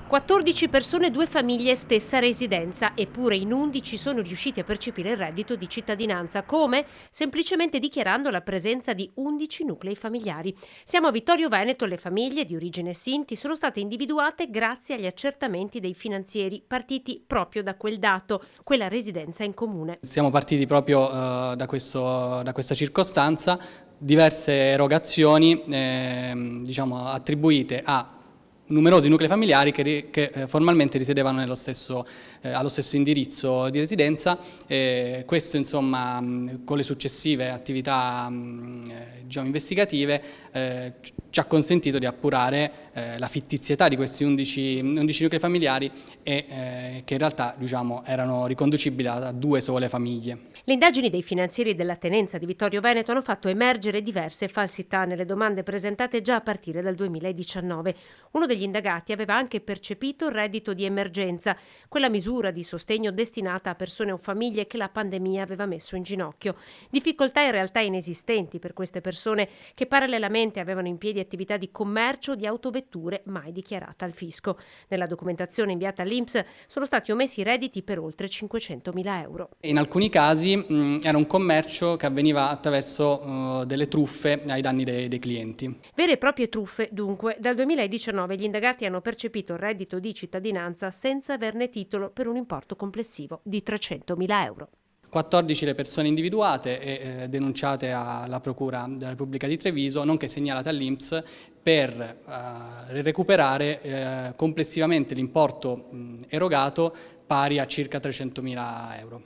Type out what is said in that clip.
14 persone, 2 famiglie, stessa residenza, eppure in 11 sono riusciti a percepire il reddito di cittadinanza. Come? Semplicemente dichiarando la presenza di 11 nuclei familiari. Siamo a Vittorio Veneto, le famiglie di origine Sinti sono state individuate grazie agli accertamenti dei finanzieri, partiti proprio da quel dato, quella residenza in comune. Siamo partiti proprio da questa circostanza, diverse erogazioni attribuite a numerosi nuclei familiari che formalmente risiedevano allo stesso indirizzo di residenza. Questo insomma con le successive attività investigative ci ha consentito di appurare la fittizietà di questi 11 nuclei familiari e che in realtà erano riconducibili a 2 sole famiglie. Le indagini dei finanzieri della tenenza di Vittorio Veneto hanno fatto emergere diverse falsità nelle domande presentate già a partire dal 2019. Uno degli indagati aveva anche percepito il reddito di emergenza, quella misura di sostegno destinata a persone o famiglie che la pandemia aveva messo in ginocchio. Difficoltà in realtà inesistenti per queste persone che parallelamente avevano in piedi attività di commercio o di autovetture mai dichiarata al fisco. Nella documentazione inviata all'INPS sono stati omessi redditi per oltre 500.000 euro. In alcuni casi era un commercio che avveniva attraverso delle truffe ai danni dei clienti. Vere e proprie truffe, dunque. Dal 2019 gli indagati hanno percepito il reddito di cittadinanza senza averne titolo per un importo complessivo di 300.000 euro. 14 le persone individuate e denunciate alla Procura della Repubblica di Treviso, nonché segnalate all'INPS per recuperare complessivamente l'importo erogato pari a circa 300.000 euro.